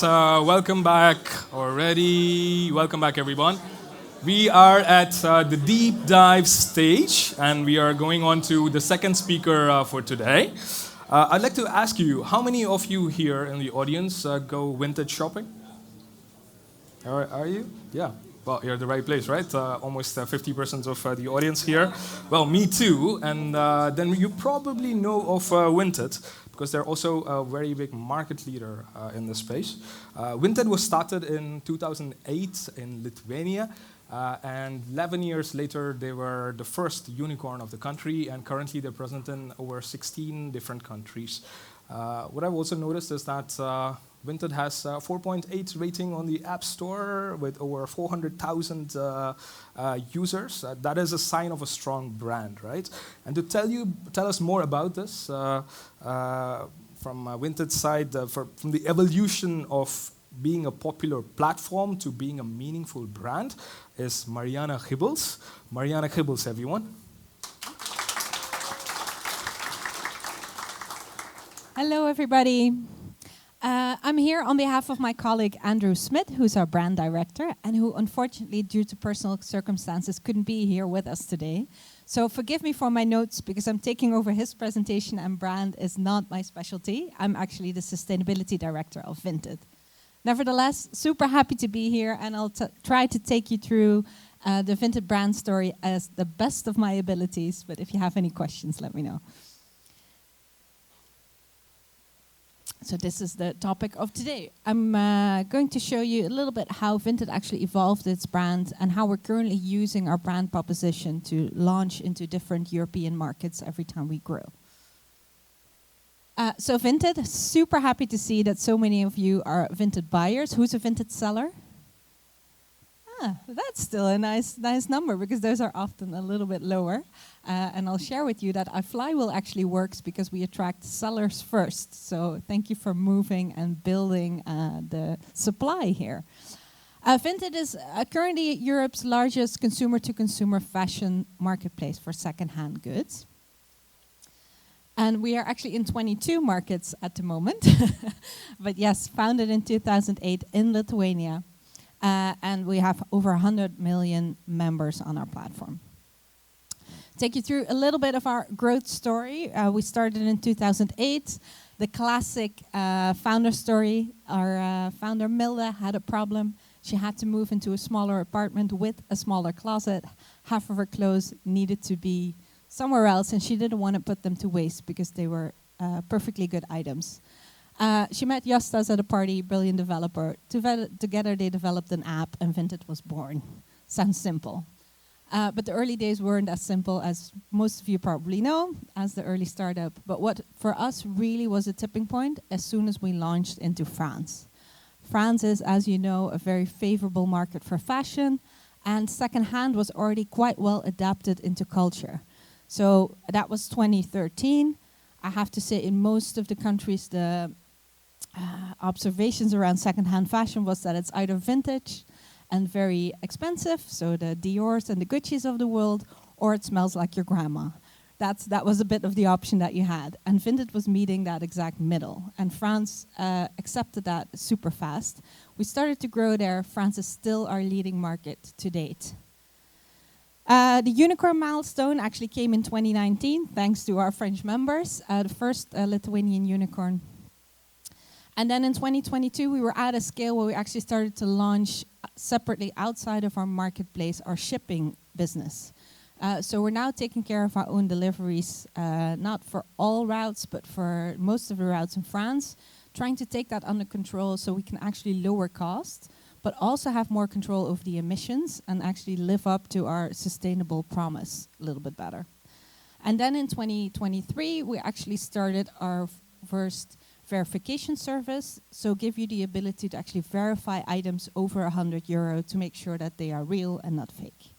welcome back already. Welcome back, everyone. We are at the deep dive stage, and we are going on to the second speaker for today. I'd like to ask you, how many of you here in the audience go vintage shopping? Are you? Yeah. Well, you're at the right place, right? Almost 50% of the audience here. Well, me too. And then you probably know of Vinted, because they're also a very big market leader in this space. Vinted was started in 2008 in Lithuania, and 11 years later, they were the first unicorn of the country, and currently they're present in over 16 different countries. What I've also noticed is that Vinted has 4.8 rating on the App Store with over 400,000 users. That is a sign of a strong brand, right? And to tell us more about this from Vinted's side, from the evolution of being a popular platform to being a meaningful brand, is Marianne Gybels. Marianne Gybels, everyone. Hello, everybody. I'm here on behalf of my colleague Andrew Smith, who's our brand director, and who unfortunately, due to personal circumstances, couldn't be here with us today. So forgive me for my notes, because I'm taking over his presentation, and brand is not my specialty. I'm actually the sustainability director of Vinted. Nevertheless, super happy to be here, and I'll try to take you through the Vinted brand story as the best of my abilities, but if you have any questions, let me know. So this is the topic of today. I'm going to show you a little bit how Vinted actually evolved its brand and how we're currently using our brand proposition to launch into different European markets every time we grow. So Vinted, super happy to see that so many of you are Vinted buyers. Who's a Vinted seller? That's still a nice number, because those are often a little bit lower. And I'll share with you that our flywheel actually works because we attract sellers first. So thank you for moving and building the supply here. Vinted is currently Europe's largest consumer-to-consumer fashion marketplace for secondhand goods. And we are actually in 22 markets at the moment. But yes, founded in 2008 in Lithuania. And we have over 100 million members on our platform. Take you through a little bit of our growth story. We started in 2008. The classic founder story. Our founder Milda had a problem. She had to move into a smaller apartment with a smaller closet. Half of her clothes needed to be somewhere else, and she didn't want to put them to waste because they were perfectly good items. She met Justas at a party, brilliant developer. Together they developed an app, and Vinted was born. Sounds simple. But the early days weren't as simple as most of you probably know, as the early startup. But what for us really was a tipping point as soon as we launched into France. France is, as you know, a very favorable market for fashion, and secondhand was already quite well adapted into culture. So that was 2013. I have to say, in most of the countries, the observations around secondhand fashion was that it's either vintage and very expensive, so the Dior's and the Gucci's of the world, or it smells like your grandma. That was a bit of the option that you had. And Vinted was meeting that exact middle. And France accepted that super fast. We started to grow there. France is still our leading market to date. The unicorn milestone actually came in 2019, thanks to our French members, the first Lithuanian unicorn. And then in 2022, we were at a scale where we actually started to launch separately outside of our marketplace, our shipping business. So we're now taking care of our own deliveries, not for all routes, but for most of the routes in France, trying to take that under control so we can actually lower costs, but also have more control over the emissions and actually live up to our sustainable promise a little bit better. And then in 2023, we actually started our first verification service, so give you the ability to actually verify items over €100 to make sure that they are real and not fake.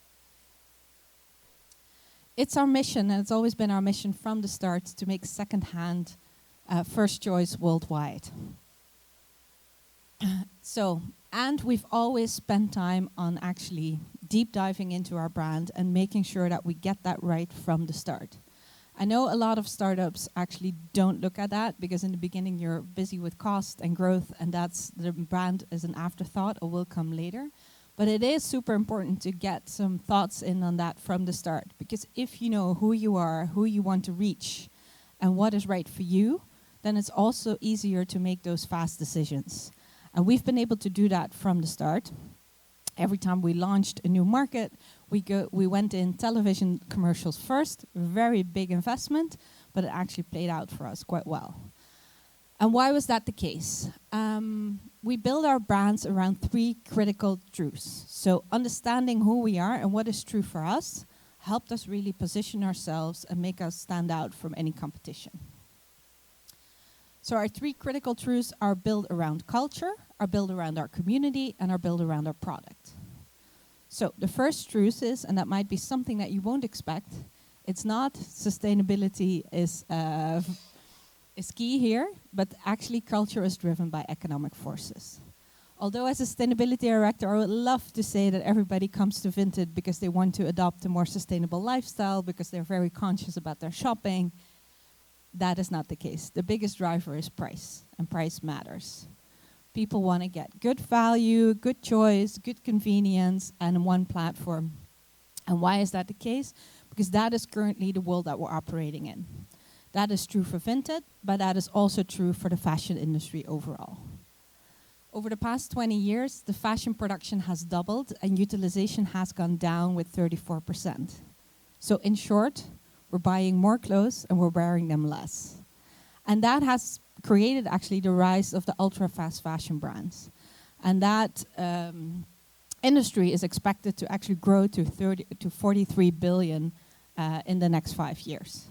It's our mission, and it's always been our mission from the start, to make secondhand first choice worldwide. And we've always spent time on actually deep diving into our brand and making sure that we get that right from the start. I know a lot of startups actually don't look at that because in the beginning you're busy with cost and growth, and that's the brand is an afterthought or will come later. But it is super important to get some thoughts in on that from the start, because if you know who you are, who you want to reach, and what is right for you, then it's also easier to make those fast decisions. And we've been able to do that from the start. Every time we launched a new market, we went in television commercials first, very big investment, but it actually played out for us quite well. And why was that the case? We build our brands around 3 critical truths. So understanding who we are and what is true for us helped us really position ourselves and make us stand out from any competition. So our 3 critical truths are built around culture, are built around our community, and are built around our product. So the first truth is, and that might be something that you won't expect, it's not sustainability is key here, but actually culture is driven by economic forces. Although as a sustainability director, I would love to say that everybody comes to Vinted because they want to adopt a more sustainable lifestyle, because they're very conscious about their shopping. That is not the case. The biggest driver is price, and price matters. People want to get good value, good choice, good convenience, and one platform. And why is that the case? Because that is currently the world that we're operating in. That is true for Vinted, but that is also true for the fashion industry overall. Over the past 20 years, the fashion production has doubled and utilization has gone down with 34%. So in short, we're buying more clothes and we're wearing them less. And that has created actually the rise of the ultra-fast fashion brands. And that industry is expected to actually grow to 43 billion in the next 5 years.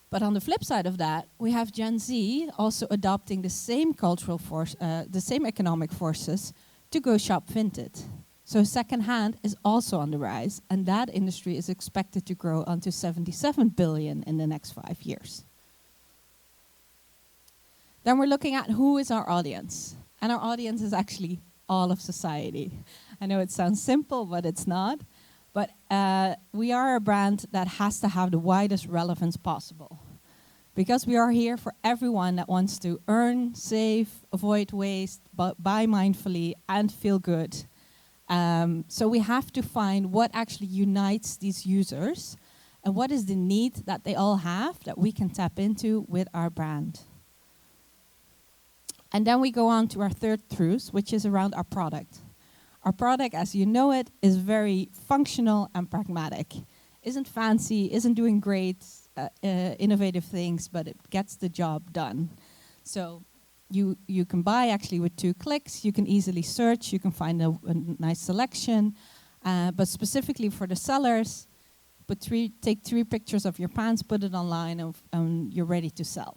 But on the flip side of that, we have Gen Z also adopting the same cultural force, the same economic forces to go shop Vinted. So secondhand is also on the rise, and that industry is expected to grow onto 77 billion in the next 5 years. Then we're looking at who is our audience. And our audience is actually all of society. I know it sounds simple, but it's not. But we are a brand that has to have the widest relevance possible. Because we are here for everyone that wants to earn, save, avoid waste, buy mindfully, and feel good. So we have to find what actually unites these users and what is the need that they all have that we can tap into with our brand. And then we go on to our third truth, which is around our product. Our product, as you know it, is very functional and pragmatic. Isn't fancy, isn't doing great, innovative things, but it gets the job done. So you can buy actually with 2 clicks. You can easily search. You can find a nice selection. But specifically for the sellers, take 3 pictures of your pants, put it online, and you're ready to sell.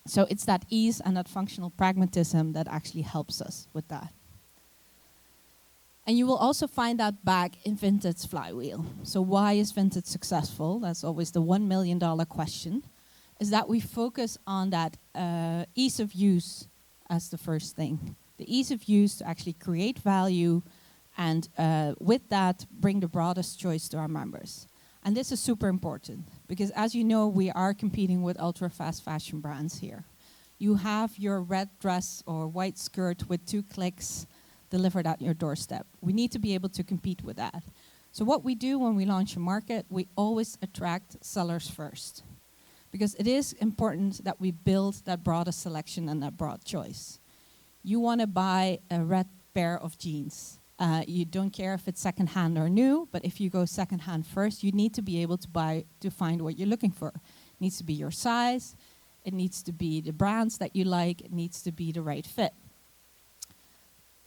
So it's that ease and that functional pragmatism that actually helps us with that. And you will also find that back in Vinted's flywheel. So why is Vinted successful? That's always the $1 million question. Is that we focus on that ease of use as the first thing. The ease of use to actually create value and with that bring the broadest choice to our members. And this is super important because as you know, we are competing with ultra-fast fashion brands here. You have your red dress or white skirt with 2 clicks delivered at your doorstep. We need to be able to compete with that. So what we do when we launch a market, we always attract sellers first. Because it is important that we build that broadest selection and that broad choice. You want to buy a red pair of jeans. You don't care if it's secondhand or new, but if you go secondhand first, you need to be able to find what you're looking for. It needs to be your size. It needs to be the brands that you like. It needs to be the right fit.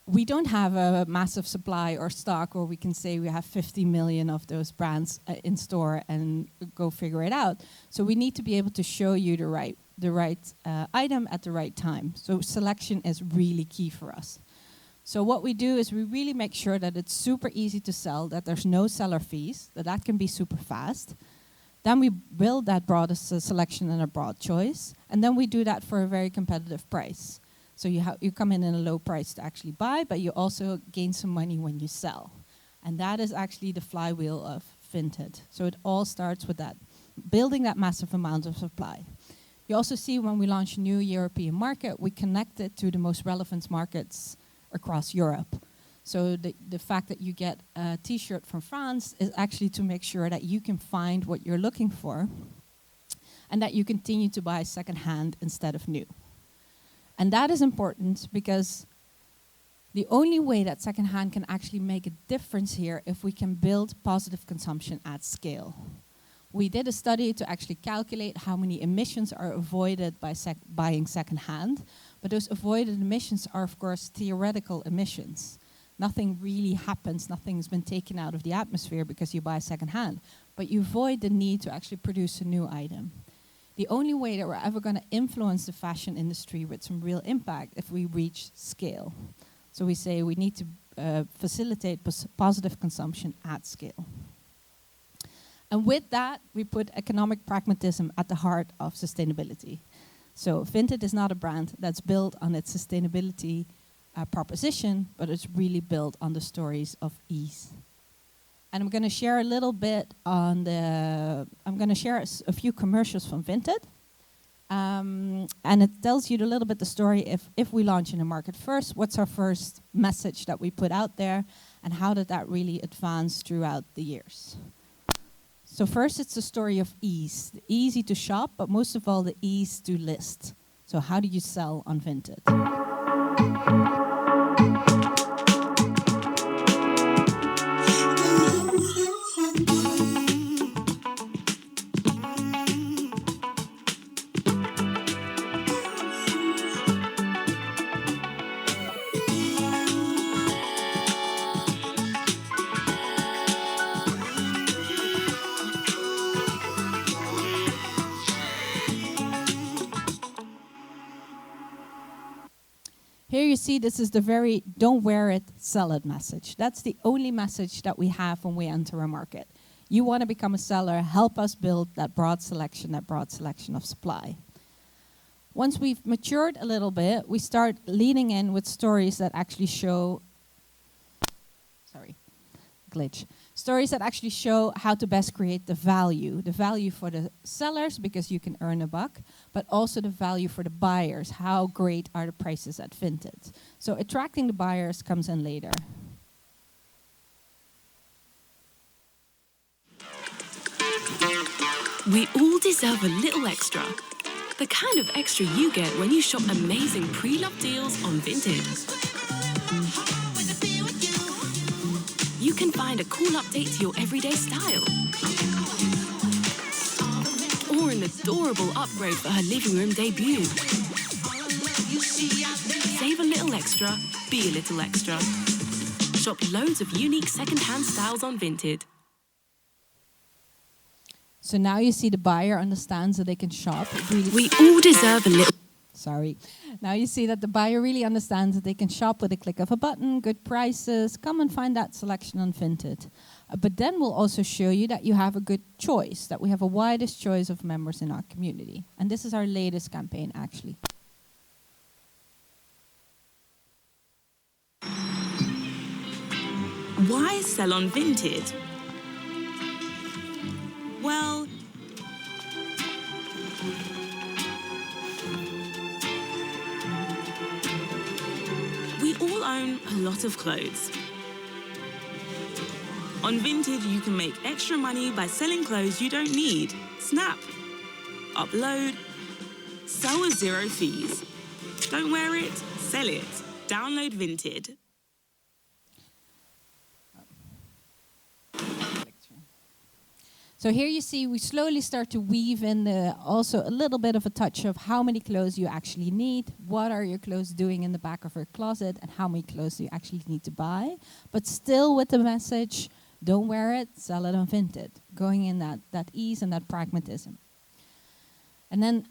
We don't have a massive supply or stock where we can say we have 50 million of those brands in store and go figure it out. So we need to be able to show you the right item at the right time. So selection is really key for us. So what we do is we really make sure that it's super easy to sell, that there's no seller fees, that can be super fast. Then we build that broadest selection and a broad choice. And then we do that for a very competitive price. So you come in a low price to actually buy, but you also gain some money when you sell. And that is actually the flywheel of Vinted. So it all starts with that building that massive amount of supply. You also see when we launch a new European market, we connect it to the most relevant markets across Europe. So the fact that you get a t-shirt from France is actually to make sure that you can find what you're looking for and that you continue to buy secondhand instead of new. And that is important because the only way that secondhand can actually make a difference here if we can build positive consumption at scale. We did a study to actually calculate how many emissions are avoided by buying secondhand, but those avoided emissions are, of course, theoretical emissions. Nothing really happens, nothing's been taken out of the atmosphere because you buy secondhand, but you avoid the need to actually produce a new item. The only way that we're ever going to influence the fashion industry with some real impact if we reach scale. So we say we need to facilitate positive consumption at scale. And with that, we put economic pragmatism at the heart of sustainability. So Vinted is not a brand that's built on its sustainability proposition, but it's really built on the stories of ease. And I'm going to share a little bit on I'm going to share a few commercials from Vinted. And it tells you a little bit the story if we launch in a market first, what's our first message that we put out there, and how did that really advance throughout the years. So first, it's the story of ease. Easy to shop, but most of all, the ease to list. So how do you sell on Vinted? Here you see this is the very don't wear it, sell it message. That's the only message that we have when we enter a market. You want to become a seller, help us build that broad selection of supply. Once we've matured a little bit, we start leaning in with stories that actually show, stories that actually show how to best create the value for the sellers because you can earn a buck, but also the value for the buyers. How great are the prices at Vinted? So attracting the buyers comes in later. We all deserve a little extra. The kind of extra you get when you shop amazing pre-loved deals on Vinted. You can find a cool update to your everyday style. Or an adorable upgrade for her living room debut. Save a little extra, be a little extra. Shop loads of unique second-hand styles on Vinted. So now you see the buyer understands that they can shop. We all deserve a little... Now you see that the buyer really understands that they can shop with a click of a button, good prices, come and find that selection on Vinted. But then we'll also show you that you have a good choice, that we have a widest choice of members in our community. And this is our latest campaign, actually. Why sell on Vinted? Well, we all own a lot of clothes. On Vinted, you can make extra money by selling clothes you don't need. Snap, upload, sell with zero fees. Don't wear it, sell it. Download Vinted. So here you see we slowly start to weave in also a little bit of a touch of how many clothes you actually need, what are your clothes doing in the back of your closet, and how many clothes do you actually need to buy. But still with the message, don't wear it, sell it on Vinted. Going in that ease and that pragmatism. And then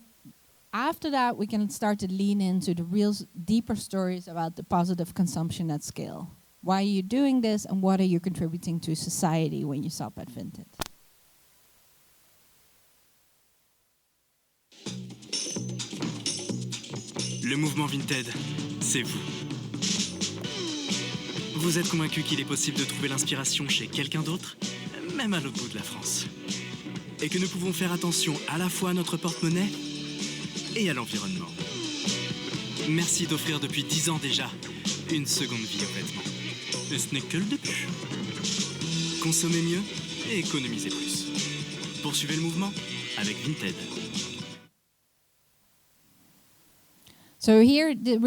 after that, we can start to lean into the real deeper stories about the positive consumption at scale. Why are you doing this, and what are you contributing to society when you shop at Vinted? Le mouvement Vinted, c'est vous. Vous êtes convaincu qu'il est possible de trouver l'inspiration chez quelqu'un d'autre, même à l'autre bout de la France. et que nous pouvons faire attention à la fois à notre porte-monnaie et à l'environnement. Merci d'offrir depuis 10 ans déjà une seconde vie aux vêtements. Et ce n'est que le début. Consommez mieux et économisez plus. Poursuivez le mouvement avec Vinted. So here, the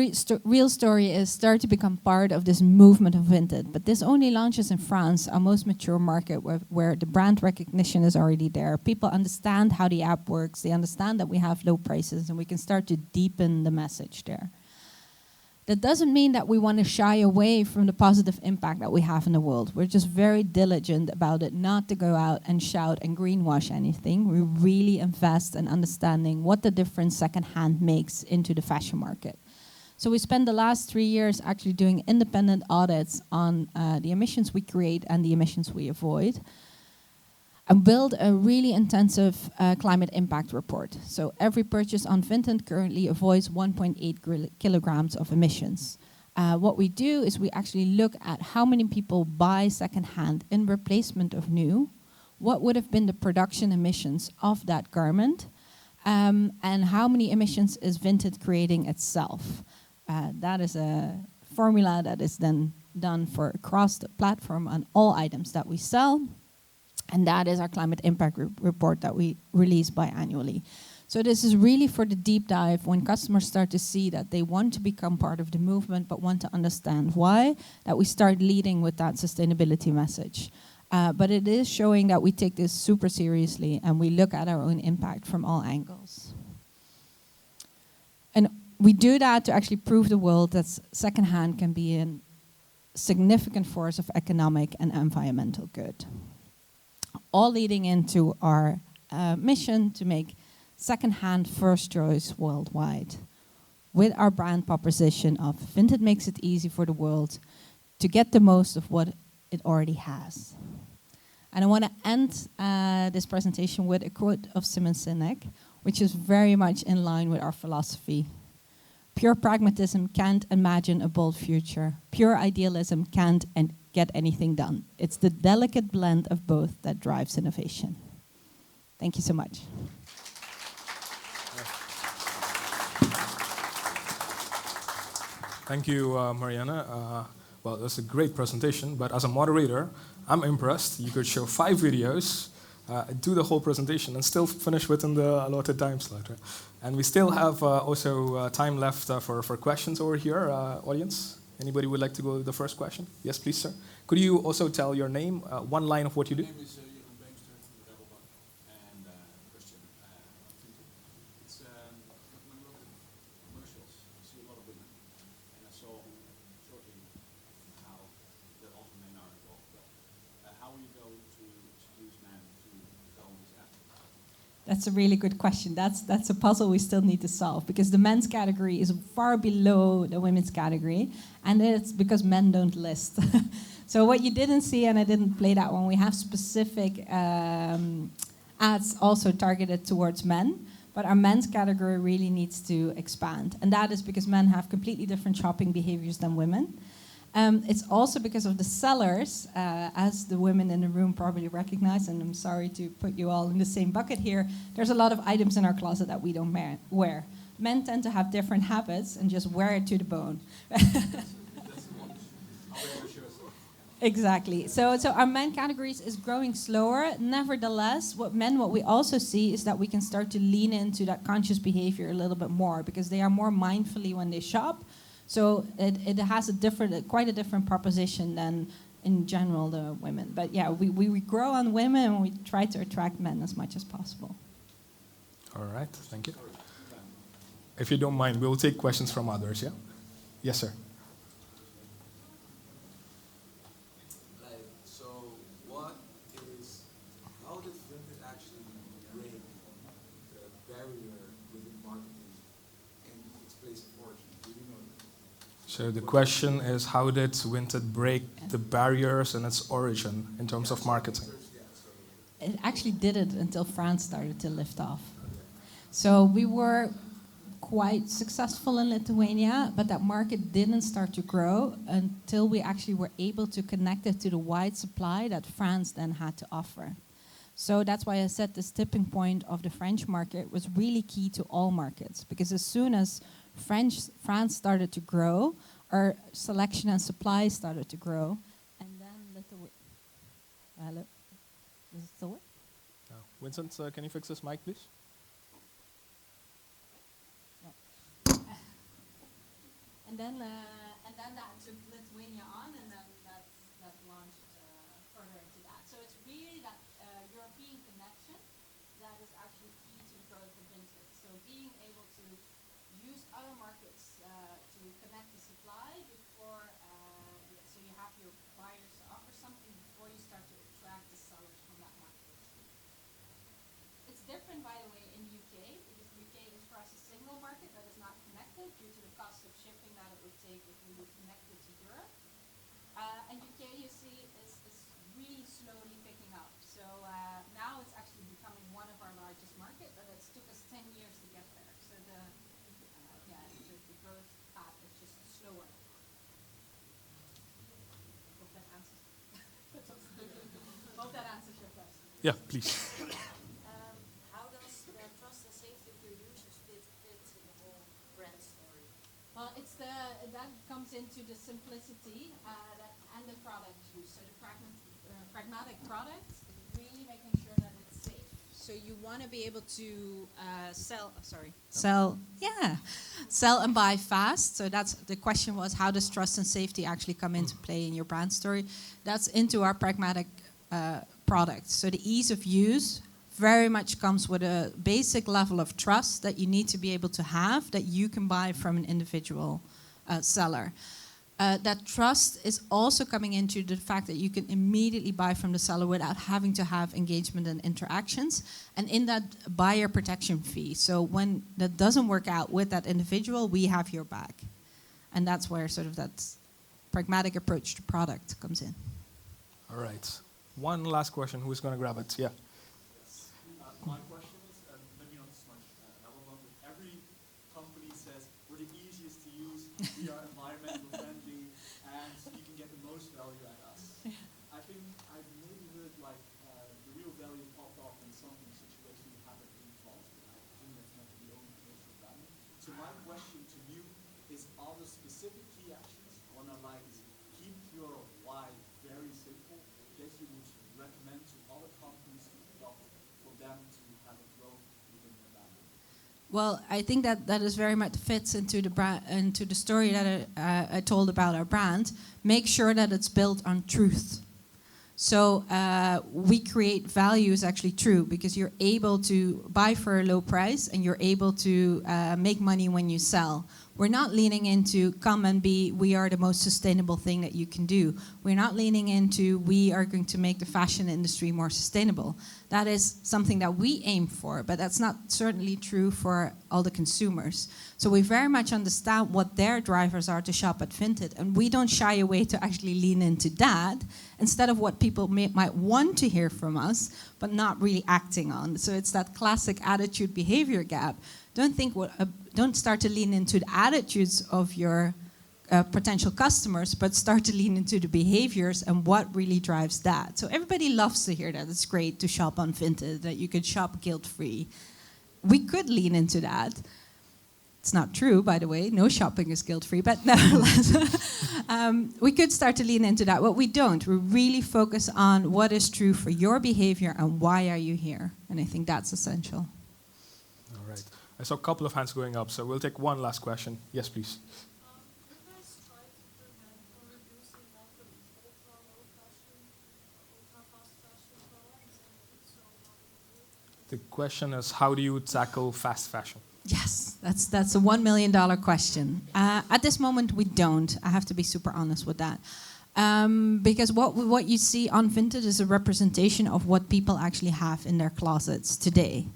real story is start to become part of this movement of Vinted. But this only launches in France, our most mature market, where the brand recognition is already there. People understand how the app works. They understand that we have low prices, and we can start to deepen the message there. That doesn't mean that we want to shy away from the positive impact that we have in the world. We're just very diligent about it, not to go out and shout and greenwash anything. We really invest in understanding what the difference secondhand makes into the fashion market. So we spent the last 3 years actually doing independent audits on the emissions we create and the emissions we avoid, and build a really intensive climate impact report. So every purchase on Vinted currently avoids 1.8 kilograms of emissions. What we do is we actually look at how many people buy secondhand in replacement of new, what would have been the production emissions of that garment, and how many emissions is Vinted creating itself. That is a formula that is then done for across the platform on all items that we sell. And that is our climate impact report that we release biannually. So this is really for the deep dive when customers start to see that they want to become part of the movement but want to understand why, that we start leading with that sustainability message. But it is showing that we take this super seriously and we look at our own impact from all angles. And we do that to actually prove the world that secondhand can be a significant force of economic and environmental good. All leading into our mission to make secondhand first choice worldwide, with our brand proposition of Vinted makes it easy for the world to get the most of what it already has. And I want to end this presentation with a quote of Simon Sinek, which is very much in line with our philosophy. Pure pragmatism can't imagine a bold future. Pure idealism can't get anything done. It's the delicate blend of both that drives innovation. Thank you so much. Thank you, Marianne. Well, that's a great presentation, but as a moderator, I'm impressed. You could show 5 videos, do the whole presentation, and still finish within the allotted time slot. Right? And we still have also time left for questions over here, audience. Anybody would like to go to the first question? Yes, please, sir. Could you also tell your name, one line of what you do? My name is Jeroen Beemster from the Rabobank, and Christian. It's when you look at commercials, I see a lot of women, and I saw shortly how that often men are involved. But how are you going to seduce men to go on this app? That's a really good question. That's a puzzle we still need to solve, because the men's category is far below the women's category, and it's because men don't list. So what you didn't see, and I didn't play that one, we have specific ads also targeted towards men, but our men's category really needs to expand. And that is because men have completely different shopping behaviors than women. It's also because of the sellers, as the women in the room probably recognize, and I'm sorry to put you all in the same bucket here, there's a lot of items in our closet that we don't wear. Men tend to have different habits and just wear it to the bone. Exactly. So our men categories is growing slower. Nevertheless, what we also see is that we can start to lean into that conscious behavior a little bit more, because they are more mindfully when they shop. So it has quite a different proposition than in general the women. But yeah, we grow on women and we try to attract men as much as possible. All right, thank you. If you don't mind, we'll take questions from others, yeah? Yes, sir. How did Vinted actually break the barrier within marketing and its place of origin? Do you know that? So the question is, how did Vinted break the barriers and its origin in terms of marketing? It actually did it until France started to lift off. So we were quite successful in Lithuania, but that market didn't start to grow until we actually were able to connect it to the wide supply that France then had to offer. So that's why I said this tipping point of the French market was really key to all markets, because as soon as France started to grow, our selection and supply started to grow, and then hello, does it still work? Vincent, can you fix this mic, please? And then that took Lithuania on, and then that launched further into that. So it's really that European connection that is actually key to the growth of Vinted. So being able to use other markets to connect the supply before, so you have your buyers to offer something before you start to attract the sellers from that market. It's different, by the way, in UK, because UK is for us a single market that is not connected due to the cost of shipping that it would take if we would connect it to Europe. And UK, you see, is really slowly picking up. So now it's actually becoming one of our largest markets, but it took us 10 years to get there. So the growth path is just slower. Hope that answers. Hope that answers your question. Yeah, please. How does the trust and safety of your users fit in the whole brand story? Well, that comes into the simplicity and the product use. So the pragmatic product is really making sure that it's safe. So you want to be able to sell and buy fast. So that's the question was, how does trust and safety actually come into play in your brand story? That's into our pragmatic product. So the ease of use very much comes with a basic level of trust that you need to be able to have, that you can buy from an individual seller. That trust is also coming into the fact that you can immediately buy from the seller without having to have engagement and interactions. And in that buyer protection fee. So when that doesn't work out with that individual, we have your back. And that's where sort of that pragmatic approach to product comes in. All right. One last question. Who's going to grab it? Yeah. My question is, maybe not so much relevant, but every company says we're the easiest to use, we are environmental friendly, and you can get the most value at us. I think I've maybe heard like the real value popped off in something situation happened in France, but I think that's not the only case of branding. So my question to you is, are there specific key actions, one I like is keep your why very simple, that you would recommend to other companies to adopt for them to have a growth within their brand? Well, I think that is very much fits into the story that I told about our brand. Make sure that it's built on truth. So we create value is actually true, because you're able to buy for a low price and you're able to make money when you sell. We're not leaning into we are the most sustainable thing that you can do. We're not leaning into we are going to make the fashion industry more sustainable. That is something that we aim for, but that's not certainly true for all the consumers. So we very much understand what their drivers are to shop at Vinted, and we don't shy away to actually lean into that instead of what people might want to hear from us, but not really acting on. So it's that classic attitude-behavior gap. Don't start to lean into the attitudes of your potential customers, but start to lean into the behaviors and what really drives that. So everybody loves to hear that. It's great to shop on Vinted, that you could shop guilt-free. We could lean into that. It's not true, by the way. No shopping is guilt-free, but nevertheless, we could start to lean into that. What we don't, we really focus on what is true for your behavior and why are you here. And I think that's essential. All right. I saw a couple of hands going up, so we'll take one last question. Yes, please. You guys try to prevent or reduce the amount of ultra low fashion, ultra fast fashion products, and if so, how do you do it? The question is, how do you tackle fast fashion? Yes, that's a $1 million question. At this moment, we don't. I have to be super honest with that. Because what you see on Vinted is a representation of what people actually have in their closets today.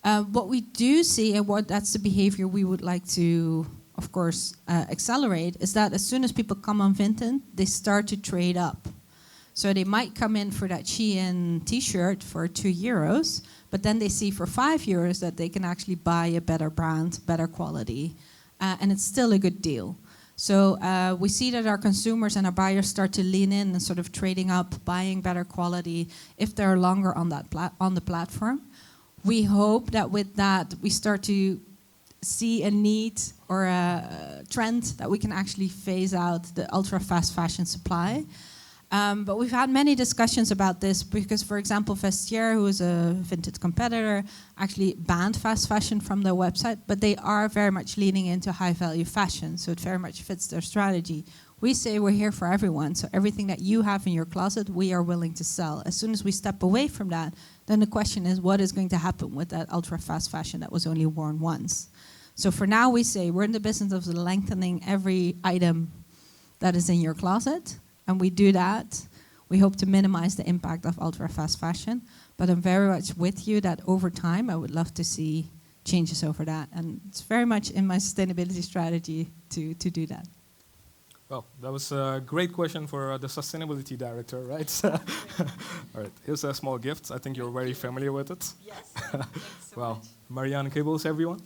What we do see, and that's the behavior we would like to, of course, accelerate, is that as soon as people come on Vinted, they start to trade up. So they might come in for that Shein t-shirt for €2, but then they see for €5 that they can actually buy a better brand, better quality, and it's still a good deal. So we see that our consumers and our buyers start to lean in and sort of trading up, buying better quality if they're longer on that on the platform. We hope that with that we start to see a need or a trend that we can actually phase out the ultra fast fashion supply. But we've had many discussions about this because, for example, Vestiaire, who is a Vinted competitor, actually banned fast fashion from their website, but they are very much leaning into high-value fashion, so it very much fits their strategy. We say we're here for everyone, so everything that you have in your closet, we are willing to sell. As soon as we step away from that, then the question is, what is going to happen with that ultra-fast fashion that was only worn once? So for now, we say we're in the business of lengthening every item that is in your closet, and we do that. We hope to minimize the impact of ultra-fast fashion, but I'm very much with you that over time, I would love to see changes over that, and it's very much in my sustainability strategy to do that. Well, that was a great question for the sustainability director, right? All right, here's a small gift. I think you're very familiar with it. Yes, thanks so Well, much. Marianne Gybels, everyone.